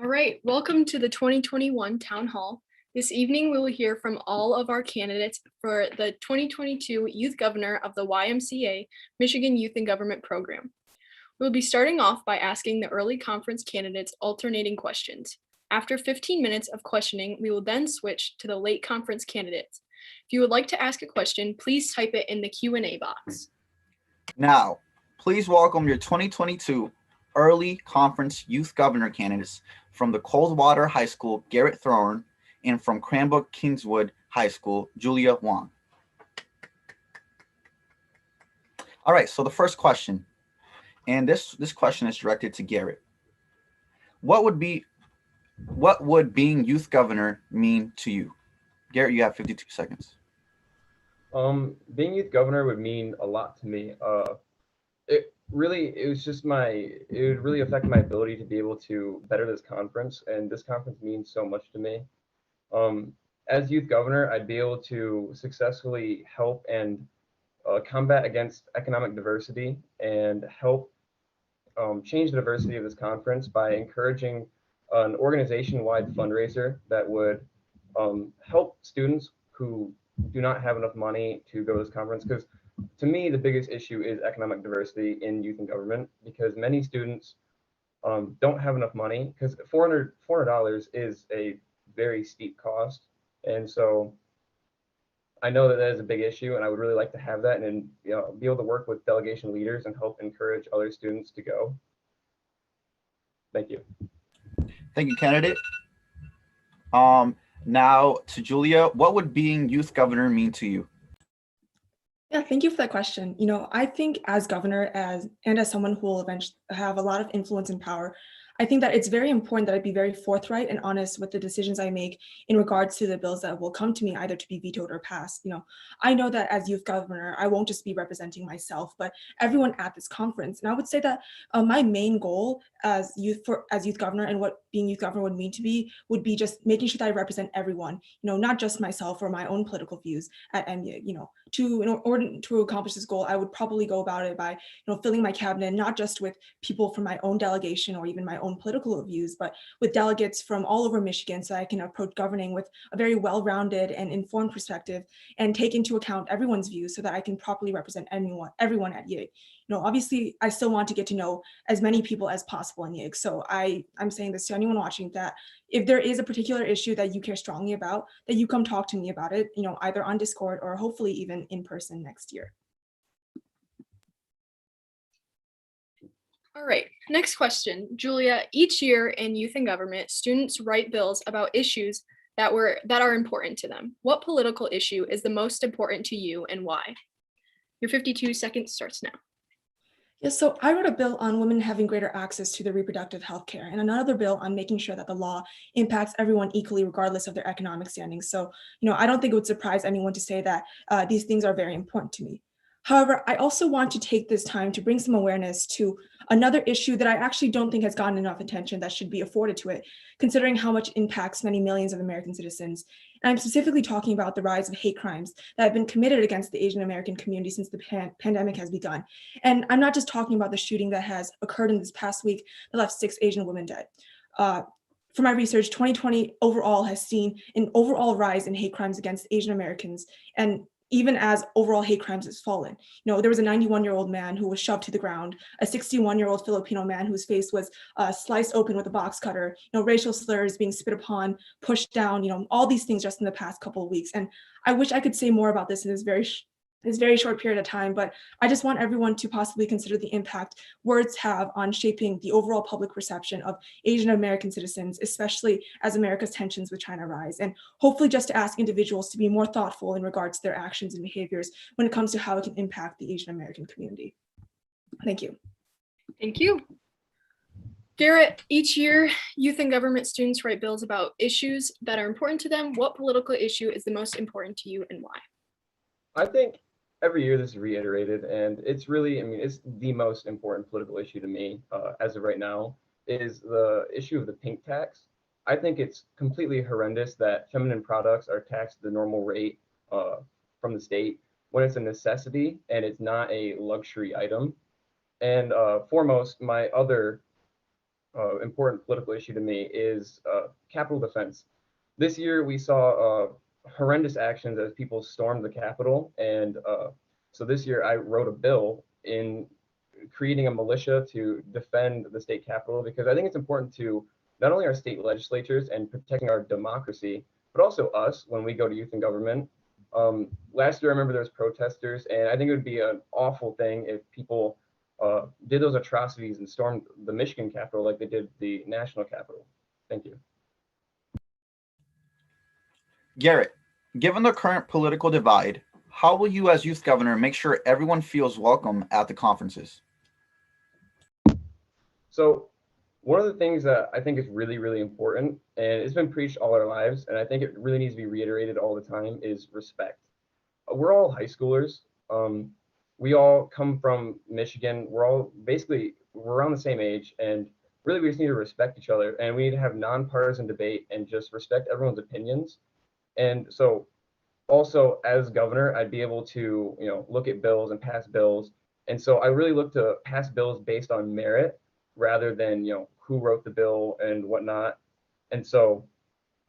All right, welcome to the 2021 Town Hall. This evening, we will hear from all of our candidates for the 2022 Youth Governor of the YMCA Michigan Youth and Government Program. We'll be starting off by asking the early conference candidates alternating questions. After 15 minutes of questioning, we will then switch to the late conference candidates. If you would like to ask a question, please type it in the Q&A box. Now, please welcome your 2022 early conference youth governor candidates from the Coldwater High School, Garrett Thorne, and from Cranbrook Kingswood High School, Julia Wong. All right, so the first question, and this question is directed to Garrett. What would being youth governor mean to you? Garrett, you have 52 seconds. Being youth governor would mean a lot to me. It would really affect my ability to be able to better this conference, and this conference means so much to me. As youth governor, I'd be able to successfully help and combat against economic diversity and help change the diversity of this conference by encouraging an organization-wide fundraiser that would help students who do not have enough money to go to this conference, because to me, the biggest issue is economic diversity in youth and government, because many students don't have enough money, because $400 is a very steep cost. And so I know that is a big issue, and I would really like to have that and be able to work with delegation leaders and help encourage other students to go. Thank you. Thank you, candidate. Now to Julia, what would being youth governor mean to you? Yeah, thank you for that question. I think as governor and as someone who will eventually have a lot of influence and power, I think that it's very important that I be very forthright and honest with the decisions I make in regards to the bills that will come to me either to be vetoed or passed. I know that as youth governor, I won't just be representing myself, but everyone at this conference. And I would say that my main goal as youth governor and what being youth governor would mean to me would be just making sure that I represent everyone, not just myself or my own political views at MU. In order to accomplish this goal, I would probably go about it by filling my cabinet not just with people from my own delegation or even my own political views, but with delegates from all over Michigan, so I can approach governing with a very well-rounded and informed perspective and take into account everyone's views so that I can properly represent everyone at YIG. Obviously, I still want to get to know as many people as possible in YIG. So I'm saying this to anyone watching, that if there is a particular issue that you care strongly about, that you come talk to me about it, either on Discord or hopefully even in person next year. All right, next question. Julia, each year in youth and government, students write bills about issues that are important to them. What political issue is the most important to you and why? Your 52 seconds starts now. Yes, so I wrote a bill on women having greater access to their reproductive health care, and another bill on making sure that the law impacts everyone equally, regardless of their economic standing. So, I don't think it would surprise anyone to say that these things are very important to me. However, I also want to take this time to bring some awareness to another issue that I actually don't think has gotten enough attention that should be afforded to it, considering how much it impacts many millions of American citizens. And I'm specifically talking about the rise of hate crimes that have been committed against the Asian American community since the pandemic has begun. And I'm not just talking about the shooting that has occurred in this past week that left 6 Asian women dead. For my research, 2020 overall has seen an overall rise in hate crimes against Asian Americans, and even as overall hate crimes has fallen. There was a 91-year-old man who was shoved to the ground, a 61-year-old Filipino man whose face was sliced open with a box cutter, racial slurs being spit upon, pushed down, all these things just in the past couple of weeks. And I wish I could say more about this in this very short period of time, but I just want everyone to possibly consider the impact words have on shaping the overall public perception of Asian American citizens, especially as America's tensions with China rise, and hopefully just to ask individuals to be more thoughtful in regards to their actions and behaviors when it comes to how it can impact the Asian American community. Thank you. Thank you. Garrett, each year, youth and government students write bills about issues that are important to them. What political issue is the most important to you and why? I think every year this is reiterated, and it's really, it's the most important political issue to me as of right now, is the issue of the pink tax. I think it's completely horrendous that feminine products are taxed the normal rate from the state when it's a necessity and it's not a luxury item. And foremost, my other important political issue to me is Capitol defense. This year we saw horrendous actions as people stormed the Capitol, and so this year I wrote a bill in creating a militia to defend the state capitol, because I think it's important to not only our state legislatures and protecting our democracy, but also us when we go to youth and government. Last year I remember there was protesters, and I think it would be an awful thing if people did those atrocities and stormed the Michigan Capitol like they did the national Capitol. Thank you. Garrett, given the current political divide, how will you as youth governor make sure everyone feels welcome at the conferences? So one of the things that I think is really, really important, and it's been preached all our lives, and I think it really needs to be reiterated all the time, is respect. We're all high schoolers. We all come from Michigan. We're around the same age, and really we just need to respect each other, and we need to have nonpartisan debate and just respect everyone's opinions. And so also as governor, I'd be able to, look at bills and pass bills. And so I really look to pass bills based on merit rather than, who wrote the bill and whatnot. And so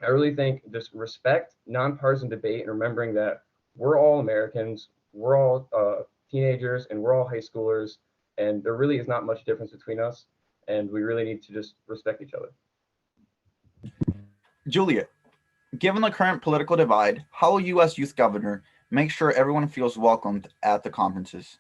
I really think just respect, nonpartisan debate, and remembering that we're all Americans, we're all teenagers, and we're all high schoolers, and there really is not much difference between us, and we really need to just respect each other. Julia, given the current political divide, how will you as youth governor make sure everyone feels welcomed at the conferences?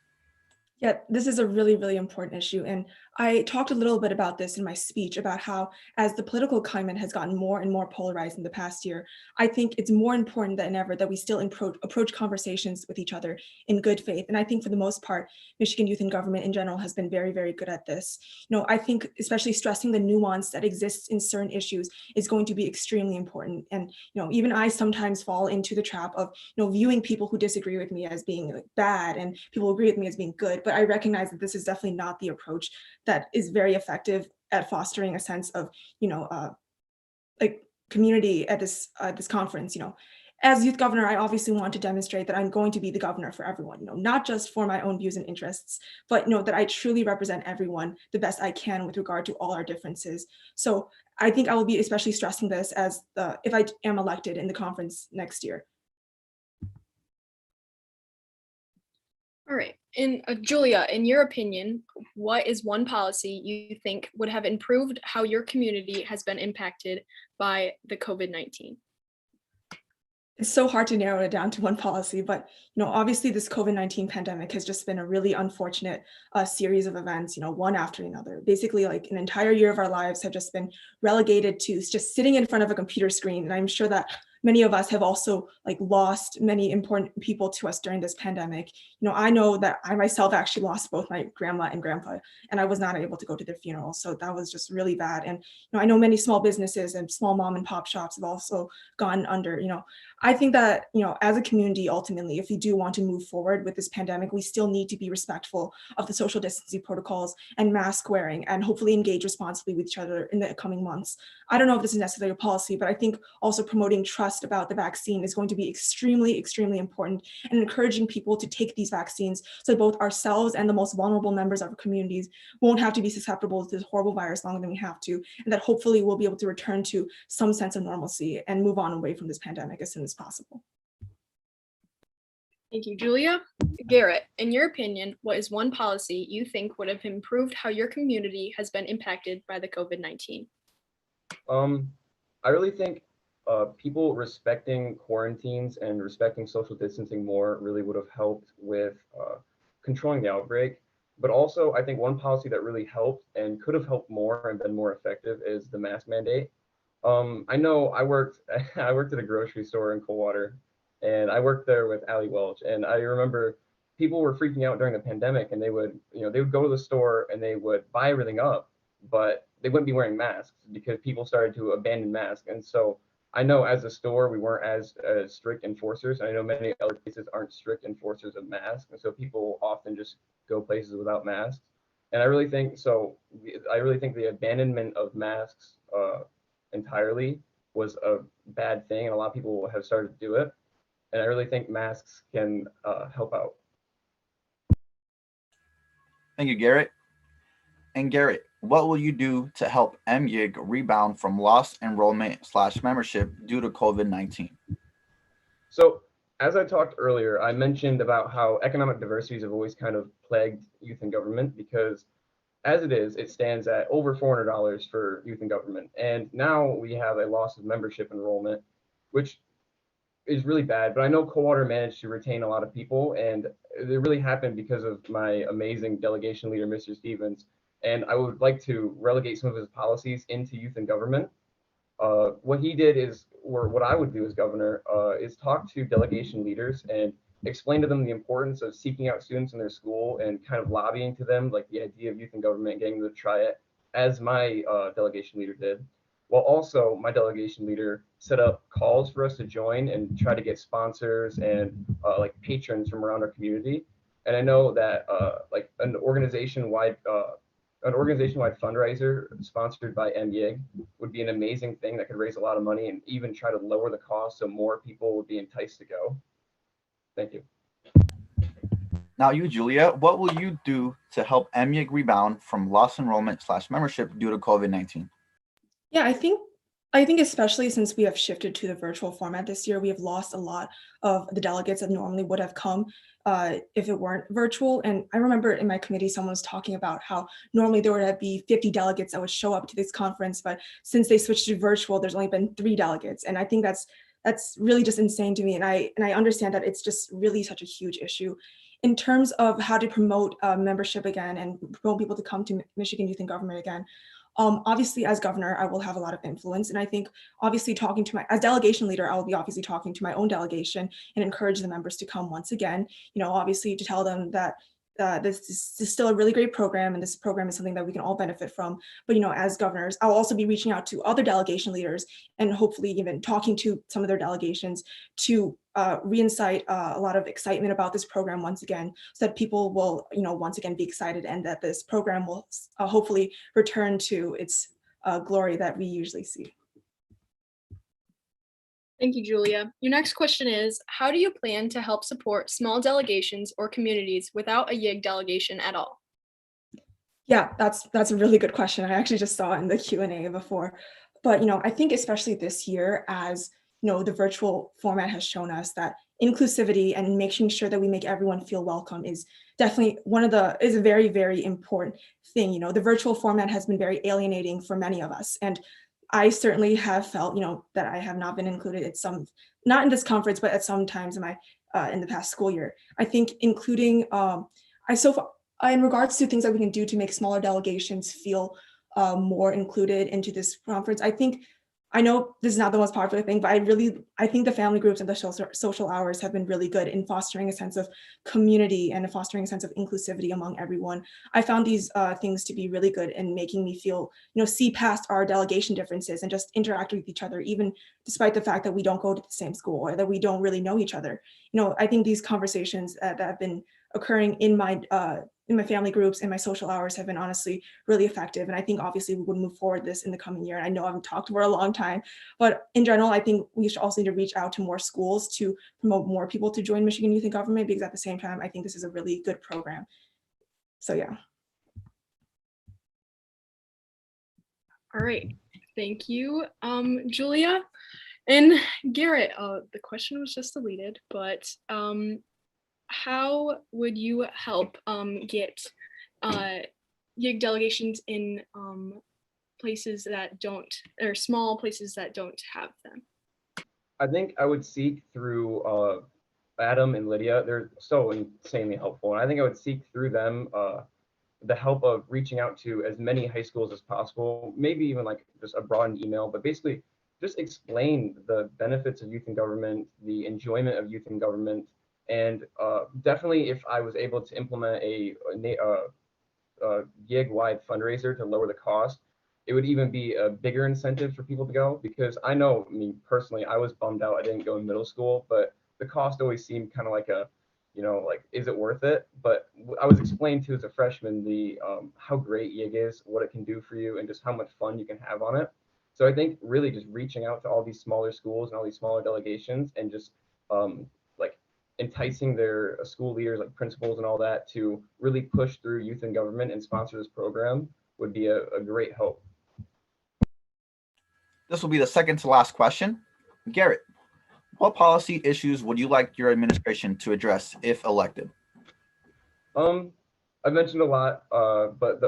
Yeah, this is a really, really important issue. And I talked a little bit about this in my speech about how, as the political climate has gotten more and more polarized in the past year, I think it's more important than ever that we still approach conversations with each other in good faith. And I think for the most part, Michigan youth and government in general has been very, very good at this. I think especially stressing the nuance that exists in certain issues is going to be extremely important. And, even I sometimes fall into the trap of, viewing people who disagree with me as being like bad and people who agree with me as being good. But I recognize that this is definitely not the approach that is very effective at fostering a sense of, like community at this conference. As youth governor, I obviously want to demonstrate that I'm going to be the governor for everyone, not just for my own views and interests, but that I truly represent everyone the best I can with regard to all our differences. So I think I will be especially stressing this if I am elected in the conference next year. All right. And Julia, in your opinion, what is one policy you think would have improved how your community has been impacted by the COVID-19? It's so hard to narrow it down to one policy, but obviously this COVID-19 pandemic has just been a really unfortunate series of events, one after another. Basically, like an entire year of our lives have just been relegated to just sitting in front of a computer screen. And I'm sure that many of us have also lost many important people to us during this pandemic. I know that I myself actually lost both my grandma and grandpa, and I was not able to go to their funeral. So that was just really bad. And I know many small businesses and small mom and pop shops have also gone under. I think that, as a community, ultimately, if we do want to move forward with this pandemic, we still need to be respectful of the social distancing protocols and mask wearing, and hopefully engage responsibly with each other in the coming months. I don't know if this is necessarily a policy, but I think also promoting trust about the vaccine is going to be extremely, extremely important, and encouraging people to take these vaccines so both ourselves and the most vulnerable members of our communities won't have to be susceptible to this horrible virus longer than we have to, and that hopefully we'll be able to return to some sense of normalcy and move on away from this pandemic as soon as possible. Thank you, Julia. Garrett, in your opinion, what is one policy you think would have improved how your community has been impacted by the COVID-19? I really think people respecting quarantines and respecting social distancing more really would have helped with controlling the outbreak. But also, I think one policy that really helped and could have helped more and been more effective is the mask mandate. I know I worked I worked at a grocery store in Coldwater, and I worked there with Allie Welch, and I remember people were freaking out during the pandemic, and they would go to the store and they would buy everything up, but they wouldn't be wearing masks because people started to abandon masks. And so I know as a store we weren't as strict enforcers, and I know many other places aren't strict enforcers of masks, and so people often just go places without masks. And I really think the abandonment of masks entirely was a bad thing, and a lot of people have started to do it. And I really think masks can help out. Thank you, Garrett. And Garrett, what will you do to help MYIG rebound from lost enrollment/membership due to COVID-19? So, as I talked earlier, I mentioned about how economic diversities have always kind of plagued youth in government because, as it is, it stands at over $400 for youth in government. And now we have a loss of membership enrollment, which is really bad. But I know Coldwater managed to retain a lot of people, and it really happened because of my amazing delegation leader, Mr. Stevens. And I would like to relegate some of his policies into youth and government. What he did is, or what I would do as governor, is talk to delegation leaders and explain to them the importance of seeking out students in their school and kind of lobbying to them, like the idea of youth and government, getting them to try it, as my delegation leader did. While also my delegation leader set up calls for us to join and try to get sponsors and like patrons from around our community. And I know that like an organization-wide fundraiser sponsored by MYIG would be an amazing thing that could raise a lot of money and even try to lower the cost so more people would be enticed to go. Thank you. Now you, Julia, what will you do to help MYIG rebound from lost enrollment/membership due to COVID-19? Yeah, I think especially since we have shifted to the virtual format this year, we have lost a lot of the delegates that normally would have come if it weren't virtual. And I remember in my committee, someone was talking about how normally there would be 50 delegates that would show up to this conference, but since they switched to virtual, there's only been 3 delegates. And I think that's really just insane to me. And I understand that it's just really such a huge issue. in terms of how to promote membership again and promote people to come to Michigan Youth in Government again, obviously as governor, I will have a lot of influence. And I think obviously talking to as delegation leader, I will be obviously talking to my own delegation and encourage the members to come once again, obviously to tell them that this is still a really great program, and this program is something that we can all benefit from. But as governors, I'll also be reaching out to other delegation leaders and hopefully even talking to some of their delegations to reincite a lot of excitement about this program once again, so that people will once again be excited, and that this program will hopefully return to its glory that we usually see. Thank you, Julia. Your next question is, how do you plan to help support small delegations or communities without a YIG delegation at all? Yeah, that's a really good question. I actually just saw it in the Q&A before. But I think especially this year, as the virtual format has shown us that inclusivity and making sure that we make everyone feel welcome is definitely is a very, very important thing. The virtual format has been very alienating for many of us. And I certainly have felt, that I have not been included at not in this conference, but at some times in the past school year. I think including, in regards to things that we can do to make smaller delegations feel more included into this conference, I know this is not the most popular thing, but I think the family groups and the social hours have been really good in fostering a sense of community and fostering a sense of inclusivity among everyone. I found these things to be really good in making me feel, see past our delegation differences and just interact with each other, even despite the fact that we don't go to the same school or that we don't really know each other. I think these conversations that have been occurring in my family groups and my social hours have been honestly really effective. And I think obviously we would move forward this in the coming year. I know I haven't talked for a long time, but in general, I think we should also need to reach out to more schools to promote more people to join Michigan Youth in Government, because at the same time, I think this is a really good program. So yeah. All right, thank you, Julia. And Garrett, the question was just deleted, but how would you help get YIG delegations in places that don't, or small places that don't have them? I think I would seek through Adam and Lydia. They're so insanely helpful, and I think I would seek through them the help of reaching out to as many high schools as possible, maybe even like just a broadened email, but basically just explain the benefits of youth in government, the enjoyment of youth in government. And definitely, if I was able to implement a YIG-wide fundraiser to lower the cost, it would even be a bigger incentive for people to go, because I know, personally, I was bummed out I didn't go in middle school, but the cost always seemed kind of like like, is it worth it? But I was explained to as a freshman how great YIG is, what it can do for you, and just how much fun you can have on it. So I think really just reaching out to all these smaller schools and all these smaller delegations and just like enticing their school leaders, like principals and all that, to really push through youth in government and sponsor this program would be a great help. This will be the second to last question. Garrett, what policy issues would you like your administration to address if elected? I mentioned a lot, but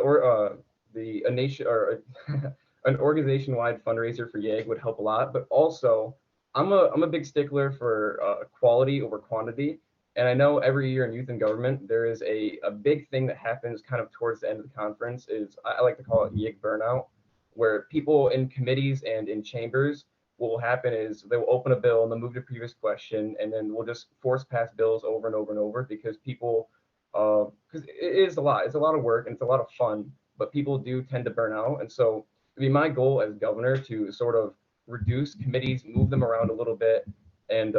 an organization-wide fundraiser for YIG would help a lot. But also, I'm a big stickler for quality over quantity. And I know every year in youth in government, there is a big thing that happens kind of towards the end of the conference. I like to call it YIG burnout, where people in committees and in chambers, what will happen is they will open a bill and they'll move to previous question, and then we'll just force pass bills over and over and over, because people, because it is a lot. It's a lot of work and it's a lot of fun, but people do tend to burn out. And so it'd be my goal as governor to sort of reduce committees, move them around a little bit, and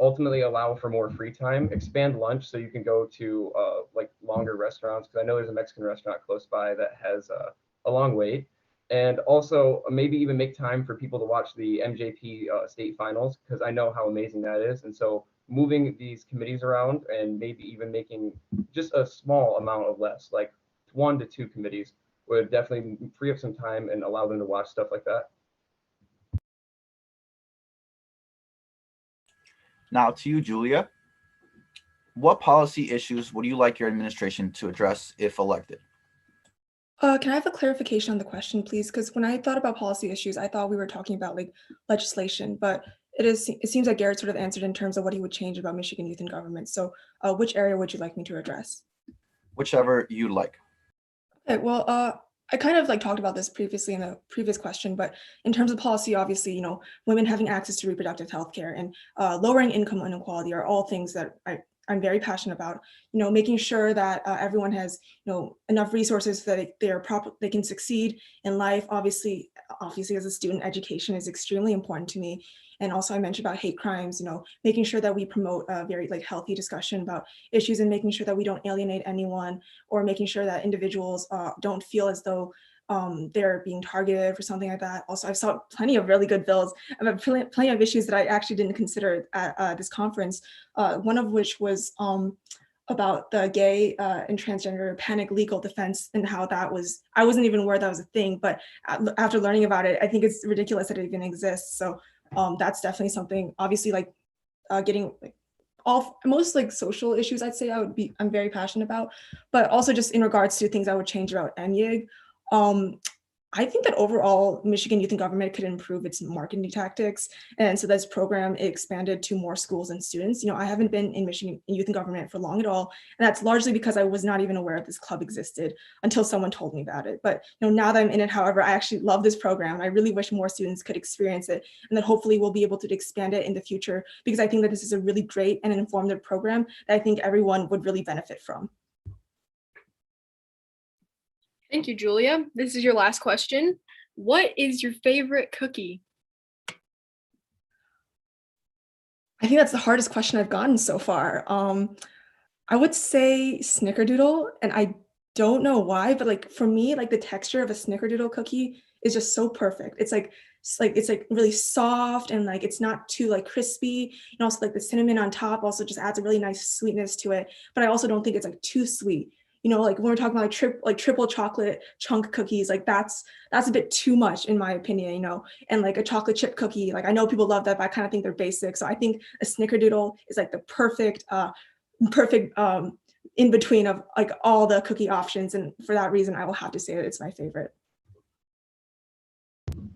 ultimately allow for more free time, expand lunch so you can go to like longer restaurants, because I know there's a Mexican restaurant close by that has a long wait. And also maybe even make time for people to watch the MJP state finals, because I know how amazing that is. And so moving these committees around and maybe even making just a small amount of less, like 1 to 2 committees, would definitely free up some time and allow them to watch stuff like that. Now to you, Julia. What policy issues would you like your administration to address if elected? Can I have a clarification on the question, please? Because when I thought about policy issues, I thought we were talking about like legislation, but it seems like Garrett sort of answered in terms of what he would change about Michigan youth in government. So which area would you like me to address? Whichever you like. Okay, well, I kind of like talked about this previously in a previous question, but in terms of policy, obviously, women having access to reproductive health care and lowering income inequality are all things that I'm very passionate about. Making sure that everyone has, enough resources so that they can succeed in life. Obviously, as a student, education is extremely important to me. And also, I mentioned about hate crimes. Making sure that we promote a very healthy discussion about issues and making sure that we don't alienate anyone, or making sure that individuals don't feel as though they're being targeted for something like that. Also, I saw plenty of really good bills about plenty of issues that I actually didn't consider at this conference. One of which was about the gay and transgender panic legal defense and how I wasn't even aware that was a thing, but after learning about it, I think it's ridiculous that it even exists. So that's definitely something, obviously, getting most social issues, I'd say I'm very passionate about, but also just in regards to things I would change about MYIG. I think that overall Michigan Youth in Government could improve its marketing tactics. And so this program expanded to more schools and students. I haven't been in Michigan Youth in Government for long at all. And that's largely because I was not even aware this club existed until someone told me about it. But now that I'm in it, however, I actually love this program. I really wish more students could experience it, and that hopefully we'll be able to expand it in the future, because I think that this is a really great and informative program that I think everyone would really benefit from. Thank you, Julia. This is your last question. What is your favorite cookie? I think that's the hardest question I've gotten so far. I would say snickerdoodle, and I don't know why, but for me, the texture of a snickerdoodle cookie is just so perfect. It's really soft, and it's not too crispy, and also the cinnamon on top also just adds a really nice sweetness to it. But I also don't think it's too sweet. When we're talking about triple chocolate chunk cookies, that's a bit too much in my opinion, and a chocolate chip cookie, I know people love that, but I kind of think they're basic. So I think a snickerdoodle is the perfect in between of all the cookie options, and for that reason I will have to say that it's my favorite.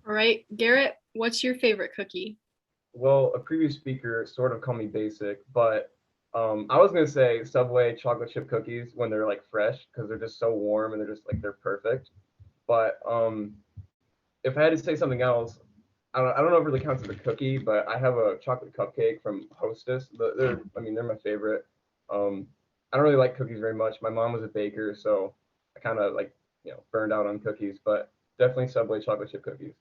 All right, Garrett, what's your favorite cookie? Well, a previous speaker sort of called me basic, but I was gonna say Subway chocolate chip cookies when they're fresh, because they're just so warm and they're just they're perfect. But if I had to say something else, I don't know if it really counts as a cookie, but I have a chocolate cupcake from Hostess. They're my favorite. I don't really like cookies very much. My mom was a baker, so I kind of burned out on cookies, but definitely Subway chocolate chip cookies.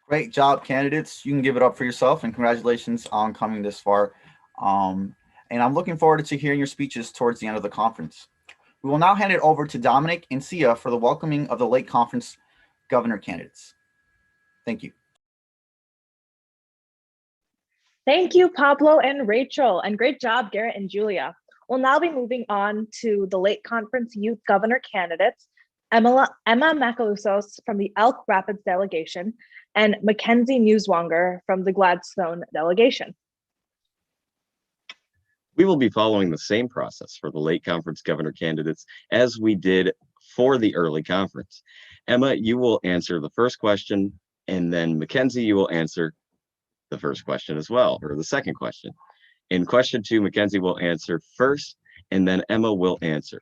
Great job, candidates. You can give it up for yourself, and congratulations on coming this far. And I'm looking forward to hearing your speeches towards the end of the conference. We will now hand it over to Dominic and Sia for the welcoming of the late conference governor candidates. Thank you. Thank you, Pablo and Rachel, and great job, Garrett and Julia. We'll now be moving on to the late conference youth governor candidates, Emma Macalusos from the Elk Rapids delegation, and Mackenzie Muswanger from the Gladstone delegation. We will be following the same process for the late conference governor candidates as we did for the early conference. Emma, you will answer the first question, and then Mackenzie, you will answer the first question as well, or the second question. In question 2, Mackenzie will answer first, and then Emma will answer.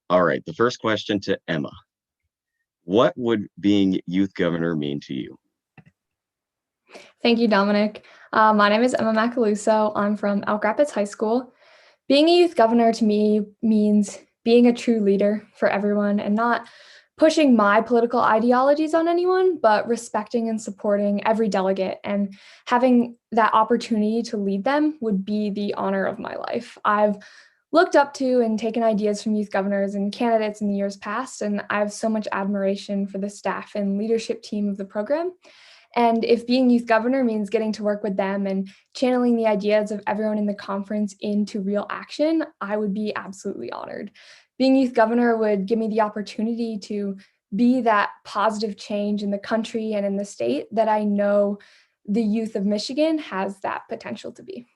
All right, the first question to Emma. What would being youth governor mean to you? Thank you, Dominic. My name is Emma Macaluso. I'm from Elk Rapids High School. Being a youth governor to me means being a true leader for everyone and not pushing my political ideologies on anyone, but respecting and supporting every delegate, and having that opportunity to lead them would be the honor of my life. I've looked up to and taken ideas from youth governors and candidates in the years past, and I have so much admiration for the staff and leadership team of the program. And if being youth governor means getting to work with them and channeling the ideas of everyone in the conference into real action, I would be absolutely honored. Being youth governor would give me the opportunity to be that positive change in the country and in the state that I know the youth of Michigan has that potential to be.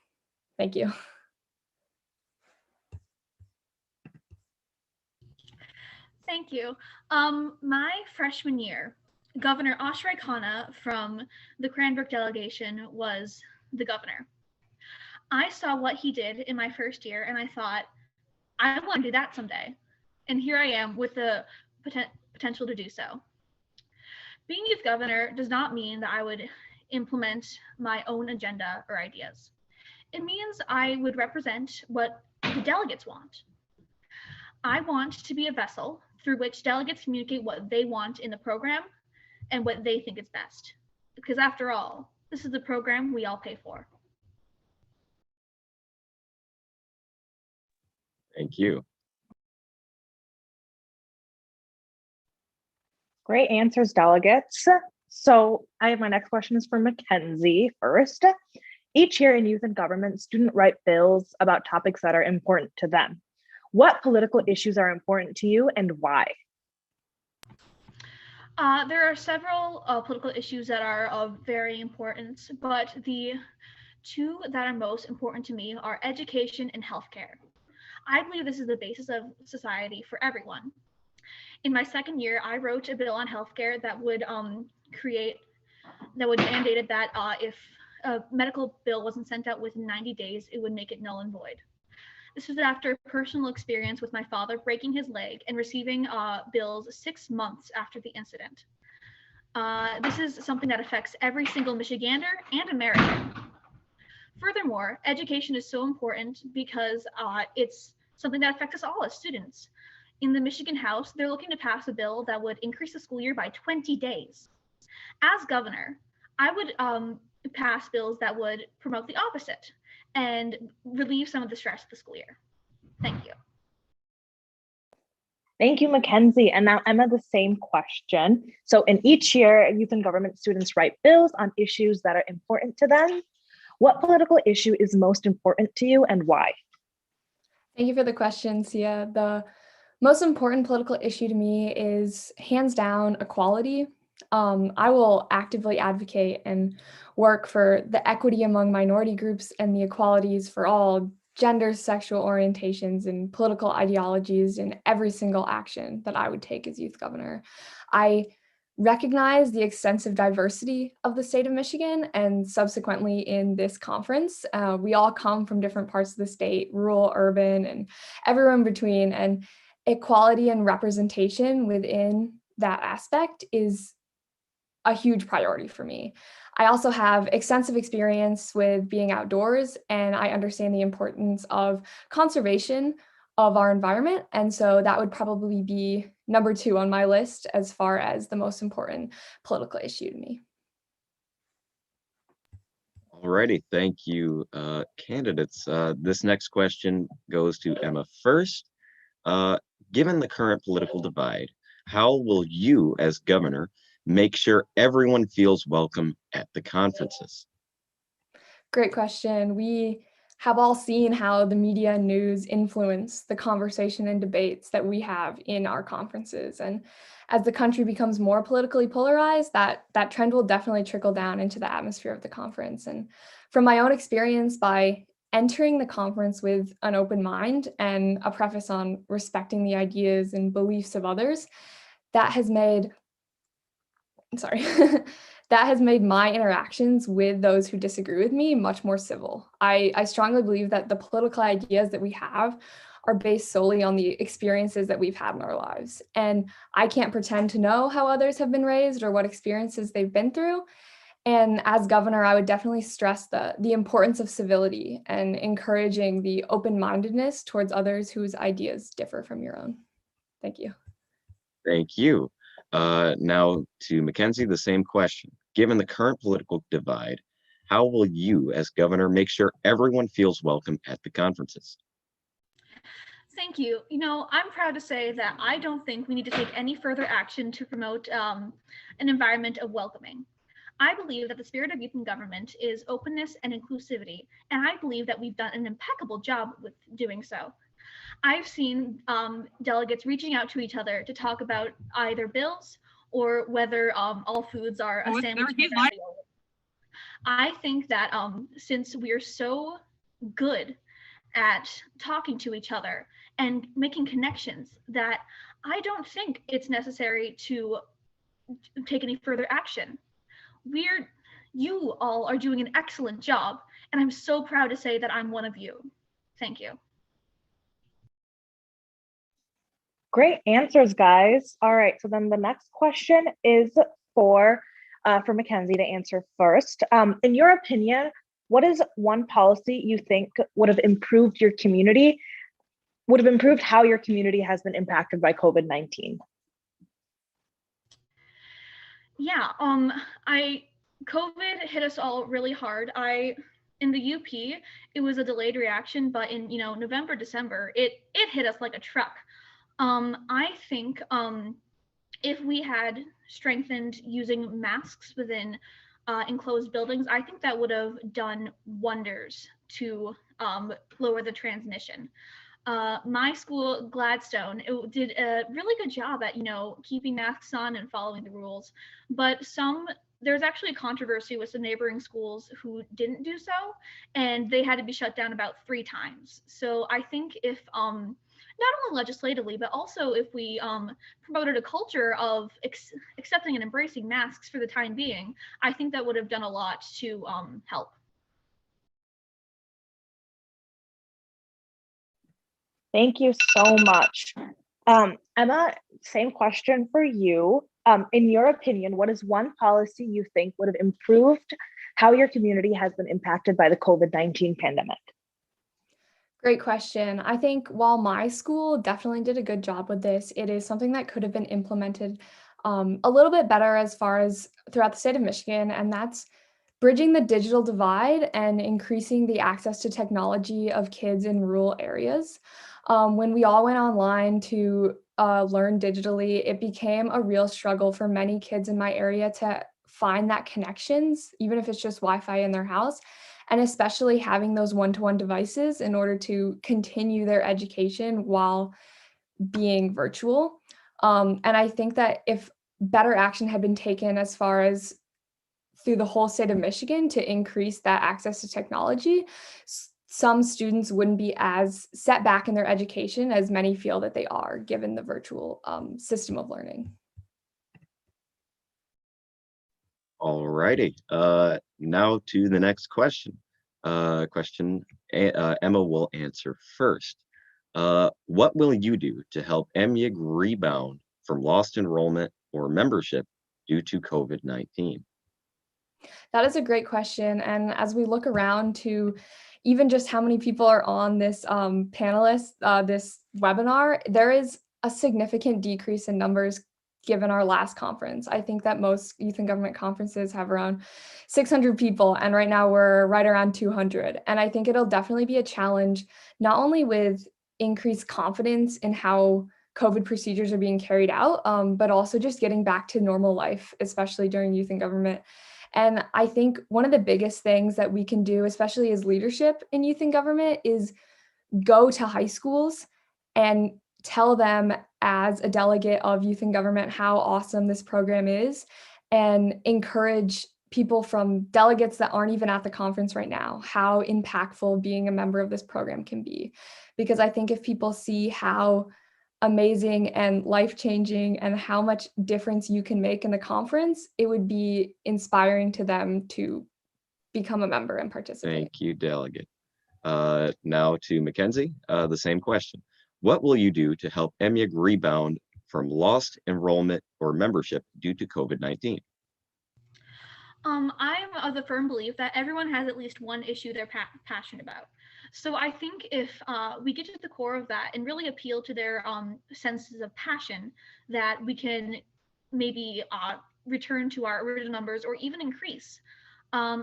Thank you. Thank you. My freshman year, Governor Ashray Khanna from the Cranbrook delegation was the governor. I saw what he did in my first year and I thought, I want to do that someday. And here I am with the potential to do so. Being youth governor does not mean that I would implement my own agenda or ideas. It means I would represent what the delegates want. I want to be a vessel through which delegates communicate what they want in the program and what they think is best. Because after all, this is the program we all pay for. Thank you. Great answers, delegates. So my next question is for Mackenzie first. Each year in youth and government, students write bills about topics that are important to them. What political issues are important to you and why? There are several political issues that are of very importance, but the two that are most important to me are education and healthcare. I believe this is the basis of society for everyone. In my second year, I wrote a bill on healthcare that would mandated that if a medical bill wasn't sent out within 90 days, it would make it null and void. This was after personal experience with my father breaking his leg and receiving bills 6 months after the incident. This is something that affects every single Michigander and American. Furthermore, education is so important because it's something that affects us all as students. In the Michigan House, they're looking to pass a bill that would increase the school year by 20 days. As governor, I would pass bills that would promote the opposite and relieve some of the stress of the school year. Thank you. Thank you, Mackenzie. And now Emma, the same question. So in each year, youth and government students write bills on issues that are important to them. What political issue is most important to you and why? Thank you for the question, Sia. The most important political issue to me is hands down equality. I will actively advocate and work for the equity among minority groups and the equalities for all genders, sexual orientations, and political ideologies in every single action that I would take as youth governor. I recognize the extensive diversity of the state of Michigan and subsequently in this conference. We all come from different parts of the state, rural, urban, and everywhere in between. And equality and representation within that aspect is a huge priority for me. I also have extensive experience with being outdoors, and I understand the importance of conservation of our environment. And so that would probably be number 2 on my list as far as the most important political issue to me. Alrighty, thank you, candidates. This next question goes to Emma first. Given the current political divide, how will you as governor make sure everyone feels welcome at the conferences? Great question. We have all seen how the media and news influence the conversation and debates that we have in our conferences. And as the country becomes more politically polarized, that trend will definitely trickle down into the atmosphere of the conference. And from my own experience, by entering the conference with an open mind and a preface on respecting the ideas and beliefs of others, that has made that has made my interactions with those who disagree with me much more civil. I strongly believe that the political ideas that we have are based solely on the experiences that we've had in our lives. And I can't pretend to know how others have been raised or what experiences they've been through. And as governor, I would definitely stress the importance of civility and encouraging the open-mindedness towards others whose ideas differ from your own. Thank you. Thank you. Now to Mackenzie, the same question. Given the current political divide, how will you as governor make sure everyone feels welcome at the conferences? Thank you. You know, I'm proud to say that I don't think we need to take any further action to promote an environment of welcoming. I believe that the spirit of youth in government is openness and inclusivity, and I believe that we've done an impeccable job with doing so. I've seen delegates reaching out to each other to talk about either bills or whether all foods are a sandwich. I think that since we're so good at talking to each other and making connections, that I don't think it's necessary to take any further action. You all are doing an excellent job, and I'm so proud to say that I'm one of you. Thank you. Great answers, guys. All right, so then the next question is for Mackenzie to answer first. In your opinion, what is one policy you think would have improved how your community has been impacted by COVID-19? Yeah, COVID hit us all really hard. In the UP, it was a delayed reaction, but in November, December, it hit us like a truck. I think if we had strengthened using masks within enclosed buildings, I think that would have done wonders to lower the transmission. My school, Gladstone, it did a really good job at keeping masks on and following the rules, but there's actually a controversy with some neighboring schools who didn't do so, and they had to be shut down about 3 times. So I think if not only legislatively, but also if we promoted a culture of accepting and embracing masks for the time being, I think that would have done a lot to help. Thank you so much. Emma, same question for you. In your opinion, what is one policy you think would have improved how your community has been impacted by the COVID-19 pandemic? Great question. I think while my school definitely did a good job with this, it is something that could have been implemented a little bit better as far as throughout the state of Michigan, and that's bridging the digital divide and increasing the access to technology of kids in rural areas. When we all went online to learn digitally, it became a real struggle for many kids in my area to find that connections, even if it's just Wi-Fi in their house, and especially having those one-to-one devices in order to continue their education while being virtual. And I think that if better action had been taken as far as through the whole state of Michigan to increase that access to technology, some students wouldn't be as set back in their education as many feel that they are, given the virtual system of learning. All righty. Now to the next question. Emma will answer first. What will you do to help MYIG rebound from lost enrollment or membership due to COVID-19? That is a great question. And as we look around to even just how many people are on this this webinar, there is a significant decrease in numbers given our last conference. I think that most youth and government conferences have around 600 people, and right now we're right around 200. And I think it'll definitely be a challenge, not only with increased confidence in how COVID procedures are being carried out, but also just getting back to normal life, especially during youth and government. And I think one of the biggest things that we can do, especially as leadership in youth and government, is go to high schools and tell them as a delegate of youth and government how awesome this program is, and encourage people from delegates that aren't even at the conference right now, how impactful being a member of this program can be. Because I think if people see how amazing and life-changing and how much difference you can make in the conference, it would be inspiring to them to become a member and participate. Thank you, delegate. Now to Mackenzie, the same question. What will you do to help MYIG rebound from lost enrollment or membership due to COVID-19? I'm of the firm belief that everyone has at least one issue they're passionate about. So I think if we get to the core of that and really appeal to their senses of passion, that we can maybe return to our original numbers or even increase.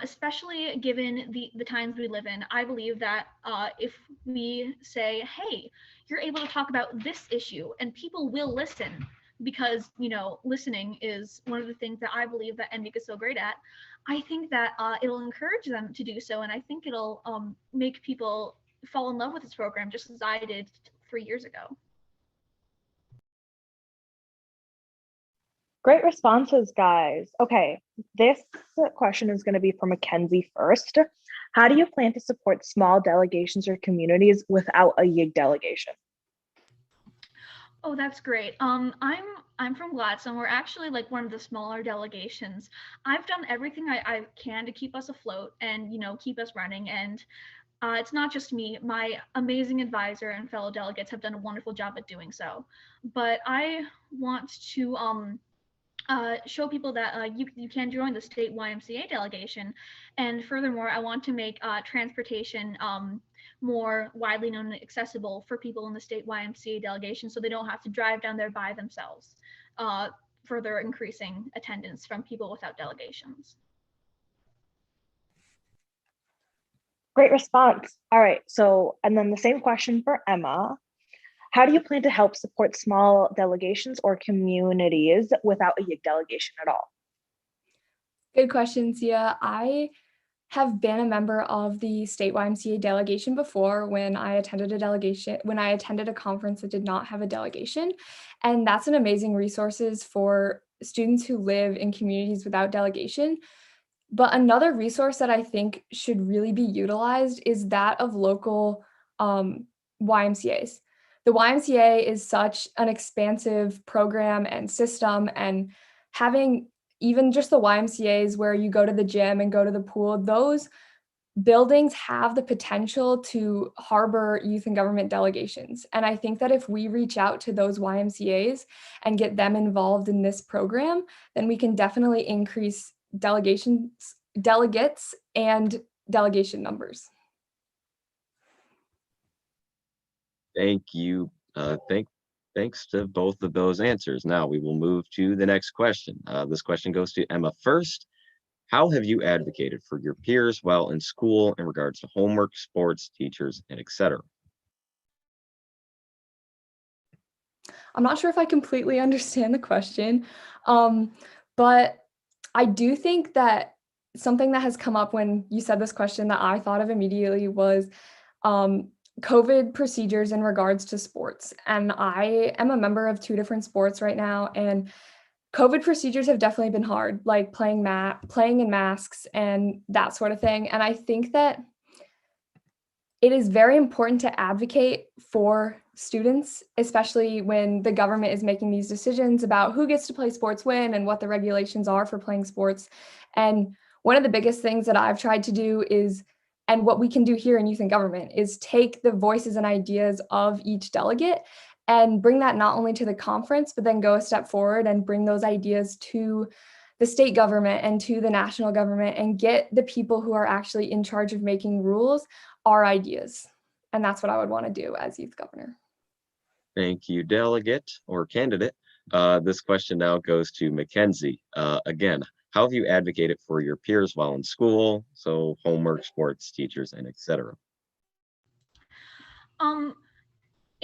Especially given the times we live in, I believe that if we say, hey, you're able to talk about this issue and people will listen, because listening is one of the things that I believe that MYIG is so great at. I think that it'll encourage them to do so, and I think it'll make people fall in love with this program just as I did 3 years ago. Great responses, guys. Okay, this question is going to be for Mackenzie first. How do you plan to support small delegations or communities without a YIG delegation? Oh, that's great. I'm from Gladstone. We're actually like one of the smaller delegations. I've done everything I can to keep us afloat and, keep us running. And it's not just me. My amazing advisor and fellow delegates have done a wonderful job at doing so. But I want to show people that you can join the state YMCA delegation. And furthermore, I want to make transportation more widely known and accessible for people in the state YMCA delegation so they don't have to drive down there by themselves, further increasing attendance from people without delegations. Great response. All right, so, and then the same question for Emma. How do you plan to help support small delegations or communities without a YIG delegation at all? Good question, Sia. I have been a member of the state YMCA delegation before when I attended a conference that did not have a delegation. And that's an amazing resources for students who live in communities without delegation. But another resource that I think should really be utilized is that of local YMCAs. The YMCA is such an expansive program and system, and having even just the YMCAs where you go to the gym and go to the pool, those buildings have the potential to harbor youth and government delegations. And I think that if we reach out to those YMCAs and get them involved in this program, then we can definitely increase delegates and delegation numbers. Thank you. Thanks to both of those answers. Now we will move to the next question. This question goes to Emma first. How have you advocated for your peers while in school in regards to homework, sports, teachers, and etc.? I'm not sure if I completely understand the question, but I do think that something that has come up when you said this question that I thought of immediately was COVID procedures in regards to sports. And I am a member of 2 different sports right now, and COVID procedures have definitely been hard, like playing in masks and that sort of thing. And I think that it is very important to advocate for students, especially when the government is making these decisions about who gets to play sports when and what the regulations are for playing sports. And one of the biggest things that I've tried to do is, and what we can do here in youth and government, is take the voices and ideas of each delegate and bring that not only to the conference, but then go a step forward and bring those ideas to the state government and to the national government and get the people who are actually in charge of making rules our ideas. And that's what I would want to do as youth governor. Thank you, delegate or candidate. This question now goes to Mackenzie. Again, how have you advocated for your peers while in school? So homework, sports, teachers, and etc.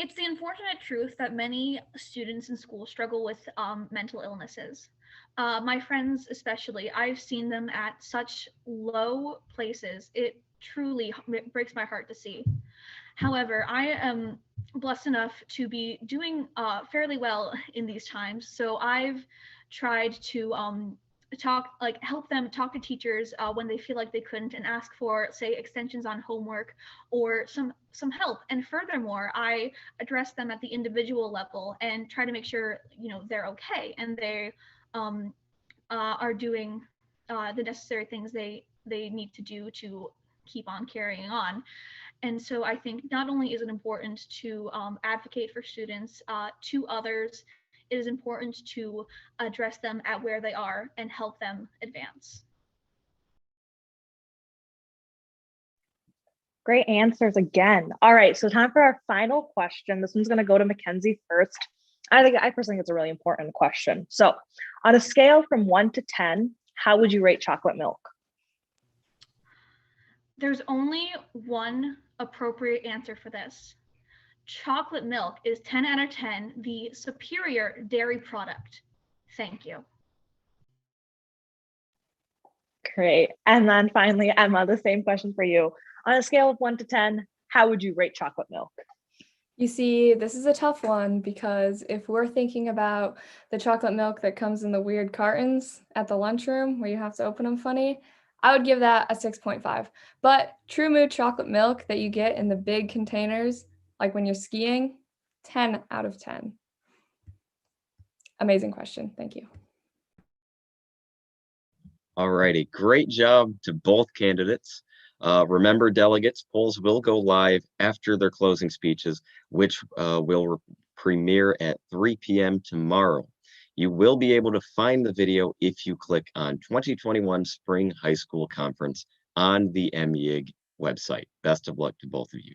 It's the unfortunate truth that many students in school struggle with mental illnesses. My friends especially, I've seen them at such low places. It truly breaks my heart to see. However, I am blessed enough to be doing fairly well in these times. So I've tried to help them talk to teachers when they feel like they couldn't, and ask for, say, extensions on homework or some help. And furthermore, I address them at the individual level and try to make sure they're okay and they are doing the necessary things they need to do to keep on carrying on. And so I think not only is it important to advocate for students to others, it is important to address them at where they are and help them advance. Great answers again. All right, so time for our final question. This one's going to go to Mackenzie first. I personally think it's a really important question. So on a scale from 1 to 10, how would you rate chocolate milk? There's only one appropriate answer for this. Chocolate milk is 10 out of 10, the superior dairy product. Thank you. Great. And then finally, Emma, the same question for you. On a scale of 1 to 10, how would you rate chocolate milk? You see, this is a tough one because if we're thinking about the chocolate milk that comes in the weird cartons at the lunchroom where you have to open them funny, I would give that a 6.5. But True Mood chocolate milk that you get in the big containers, like when you're skiing, 10 out of 10. amazing question. Thank you. All righty, great job to both candidates. Remember, delegates, polls will go live after their closing speeches, which will premiere at 3 p.m. tomorrow. You will be able to find the video if you click on 2021 Spring High School Conference on the MEIG website. Best of luck to both of you.